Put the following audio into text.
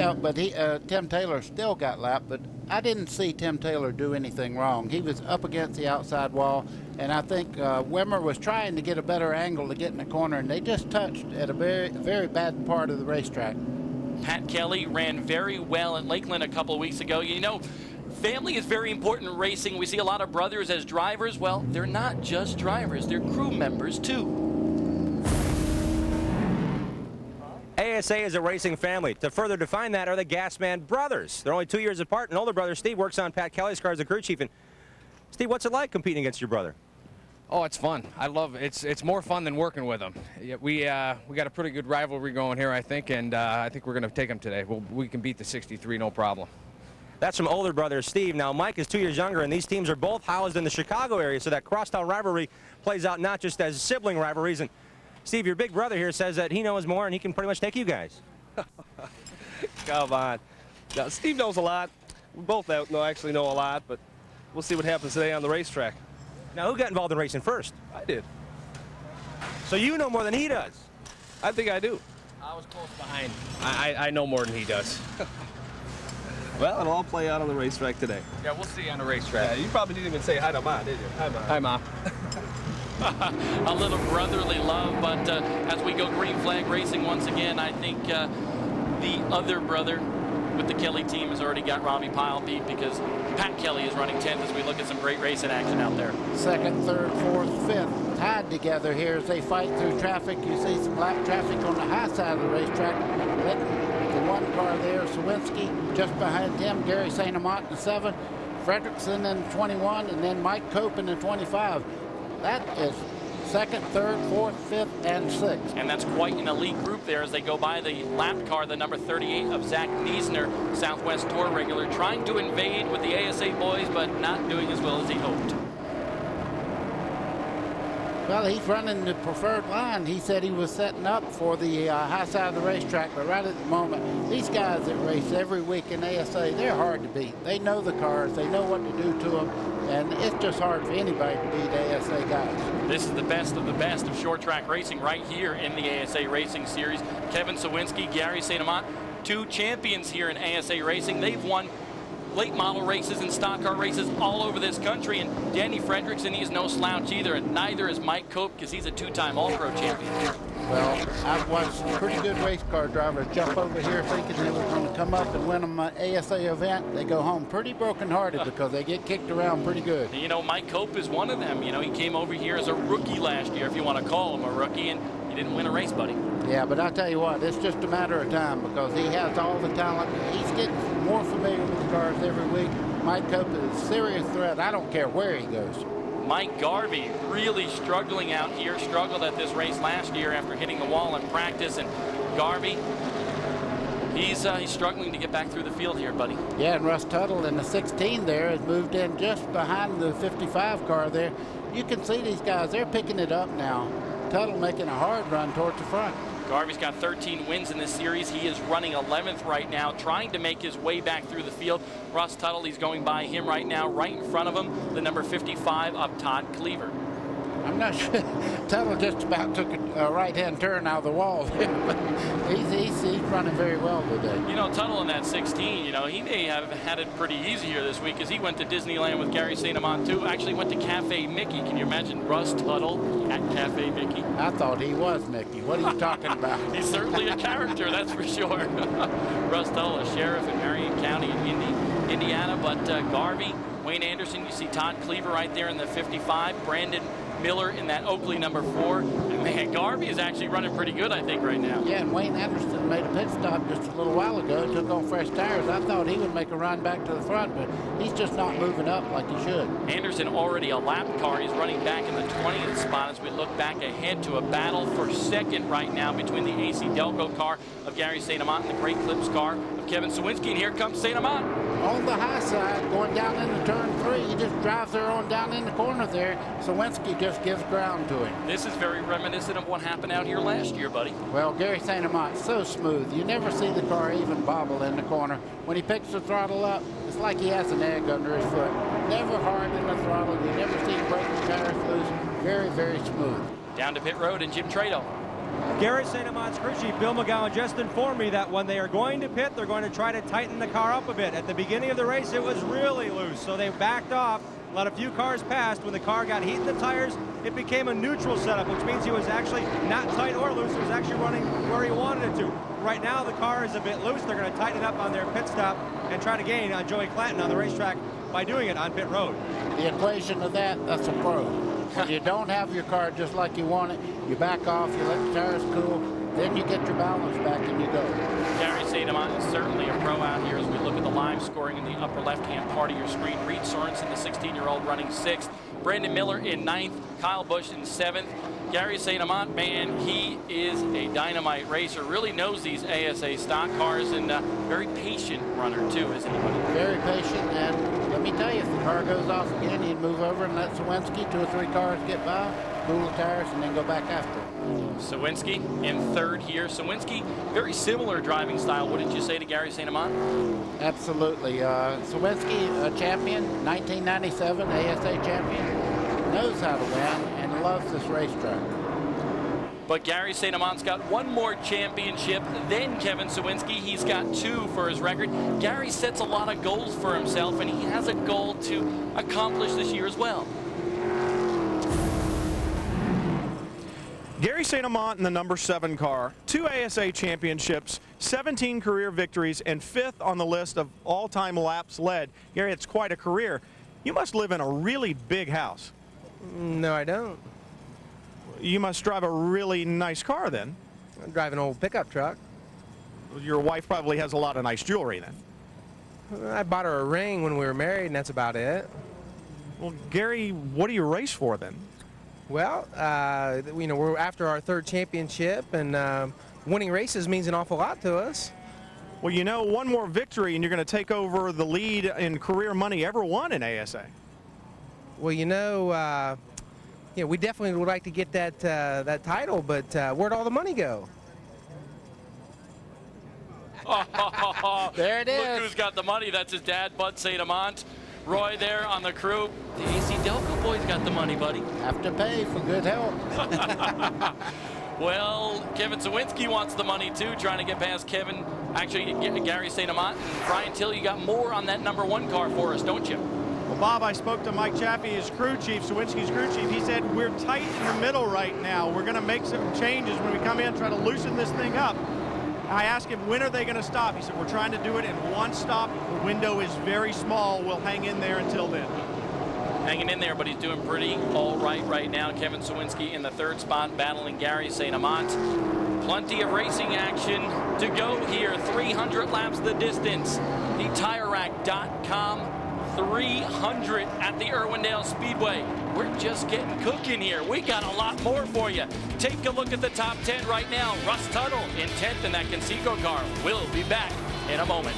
Yeah, but Tim Taylor still got lapped, but I didn't see Tim Taylor do anything wrong. He was up against the outside wall, and I think Wimmer was trying to get a better angle to get in the corner, and they just touched at a very, very bad part of the racetrack. Pat Kelly ran very well at Lakeland a couple of weeks ago. You know, family is very important in racing. We see a lot of brothers as drivers. Well, they're not just drivers, they're crew members too. ASA is a racing family. To further define that are the Gasman brothers. They're only 2 years apart, and older brother Steve works on Pat Kelly's car as a crew chief. And Steve, what's it like competing against your brother? Oh, it's fun. I love it. It's more fun than working with him. We got a pretty good rivalry going here, I think, and I think we're going to take him today. We can beat the 63, no problem. That's from older brother Steve. Now, Mike is 2 years younger, and these teams are both housed in the Chicago area, so that crosstown rivalry plays out not just as sibling rivalries. And Steve, your big brother here says that he knows more and he can pretty much take you guys. Come on. Now, Steve knows a lot. We both actually know a lot, but we'll see what happens today on the racetrack. Now, who got involved in racing first? I did. So you know more than he does? I think I do. I was close behind. I know more than he does. Well, it'll all play out on the racetrack today. Yeah, we'll see you on the racetrack. Yeah, you probably didn't even say hi to Mom, did you? Hi, Mom. Hi, Mom. A little brotherly love, but as we go green flag racing once again, I think the other brother with the Kelly team has already got Robbie Pyle beat because Pat Kelly is running 10th as we look at some great racing action out there. Second, third, fourth, fifth, tied together here as they fight through traffic. You see some black traffic on the high side of the racetrack. The one car there, Sawinski, just behind him, Gary St. Amant in 7, Fredrickson in 21, and then Mike Cope in the 25. That is second, third, fourth, fifth, and sixth. And that's quite an elite group there as they go by the lapped car, the number 38 of Zach Niesner, Southwest Tour regular, trying to invade with the ASA boys, but not doing as well as he hoped. Well, he's running the preferred line. He said he was setting up for the high side of the racetrack, but right at the moment, these guys that race every week in ASA, they're hard to beat. They know the cars. They know what to do to them, and it's just hard for anybody to beat ASA guys. This is the best of short track racing right here in the ASA Racing Series. Kevin Sawinski, Gary St. Amant, 2 champions here in ASA Racing. They've won late model races and stock car races all over this country, and Danny Fredrickson, he's no slouch either, and neither is Mike Cope because he's a 2-time All-Pro champion. Well, I've watched some pretty good race car drivers jump over here thinking they were going to come up and win them an ASA event. They go home pretty brokenhearted because they get kicked around pretty good. You know, Mike Cope is one of them. You know, he came over here as a rookie last year, if you want to call him a rookie, and he didn't win a race, buddy. Yeah, but I tell you what, it's just a matter of time because he has all the talent. He's getting more familiar with the cars every week. Mike Cope is a serious threat. I don't care where he goes. Mike Garvey really struggling out here, struggled at this race last year after hitting the wall in practice, and Garvey, he's struggling to get back through the field here, buddy. Yeah, and Russ Tuttle in the 16 there has moved in just behind the 55 car there. You can see these guys, they're picking it up now. Tuttle making a hard run towards the front. Garvey's got 13 wins in this series. He is running 11th right now, trying to make his way back through the field. Russ Tuttle, he's going by him right now. Right in front of him, the number 55 of Todd Cleaver. I'm not sure. Tuttle just about took a right-hand turn out of the wall there, but he's running very well today. You know, Tuttle in that 16, you know, he may have had it pretty easy here this week as he went to Disneyland with Gary St. Amant too. Actually went to Cafe Mickey. Can you imagine Russ Tuttle at Cafe Mickey? I thought he was Mickey. What are you talking about? He's certainly a character, that's for sure. Russ Tuttle, a sheriff in Marion County in Indiana, but Garvey, Wayne Anderson, you see Todd Cleaver right there in the 55, Brandon Miller in that Oakley number 4. And man, Garvey is actually running pretty good, I think, right now. Yeah, and Wayne Anderson made a pit stop just a little while ago, took on fresh tires. I thought he would make a run back to the front, but he's just not moving up like he should. Anderson already a lap car. He's running back in the 20th spot as we look back ahead to a battle for second right now between the AC Delco car of Gary St. Amant and the Great Clips car of Kevin Sawinski. And here comes St. Amant. On the high side, going down into turn 3, he just drives her on down in the corner there. Sawinski just gives ground to him. This is very reminiscent of what happened out here last year, buddy. Well, Gary St. Amant, so smooth. You never see the car even bobble in the corner. When he picks the throttle up, it's like he has an egg under his foot. Never hard in the throttle. You never see him break the tires loose. Very, very smooth. Down to pit road and Jim Trado. Gary St. Amant's crew chief Bill McGowan just informed me that when they are going to pit, they're going to try to tighten the car up a bit. At the beginning of the race, it was really loose, so they backed off, let a few cars past. When the car got heat in the tires, it became a neutral setup, which means he was actually not tight or loose. It was actually running where he wanted it to. Right now, the car is a bit loose. They're going to tighten it up on their pit stop and try to gain on Joey Clanton on the racetrack by doing it on pit road. The equation of that's a pro. When you don't have your car just like you want it, you back off, you let the tires cool, then you get your balance back and you go. Gary St. Amant is certainly a pro out here as we look at the live scoring in the upper left-hand part of your screen. Reed Sorensen, the 16-year-old, running 6th. Brandon Miller in 9th. Kyle Busch in 7th. Gary St. Amant, man, he is a dynamite racer. Really knows these ASA stock cars, and very patient runner, too, isn't he, buddy? Very patient, and let me tell you, if the car goes off again, he'd move over and let Sawinski, 2 or 3 cars get by, cool the tires, and then go back after him. Sawinski in 3rd here. Sawinski, very similar driving style. What did you say to Gary St. Amant? Absolutely. Sawinski, a champion, 1997 ASA champion, knows how to win and loves this racetrack. But Gary St. Amant's got 1 more championship than Kevin Sawinski. He's got 2 for his record. Gary sets a lot of goals for himself, and he has a goal to accomplish this year as well. Gary St. Amant in the number 7 car, 2 ASA championships, 17 career victories, and 5th on the list of all-time laps led. Gary, it's quite a career. You must live in a really big house. No, I don't. You must drive a really nice car then. I drive an old pickup truck. Your wife probably has a lot of nice jewelry then. I bought her a ring when we were married, and that's about it. Well, Gary, what do you race for then? Well, you know, we're after our 3rd championship, and winning races means an awful lot to us. Well, you know, 1 more victory, and you're going to take over the lead in career money ever won in ASA. Well, you know, we definitely would like to get that that title, but where'd all the money go? There it is. Look who's got the money. That's his dad, Bud St. Amant. Roy there on the crew. The AC Delco boys got the money, buddy. Have to pay for good help. Well, Kevin Sawinski wants the money too, trying to get past Gary St. Amant. And Brian Till, you got more on that number 1 car for us, don't you? Well, Bob, I spoke to Mike Chaffee, his crew chief, Sawinski's crew chief. He said, we're tight in the middle right now. We're going to make some changes when we come in, try to loosen this thing up. I asked him, when are they going to stop? He said, we're trying to do it in 1 stop. The window is very small. We'll hang in there until then. Hanging in there, but he's doing pretty all right now. Kevin Sawinski in the 3rd spot, battling Gary St. Amant. Plenty of racing action to go here. 300 laps the distance. The TireRack.com 300 at the Irwindale Speedway. We're just getting cooking here. We got a lot more for you. Take a look at the top 10 right now. Russ Tuttle in 10th in that Conseco car. We'll be back in a moment.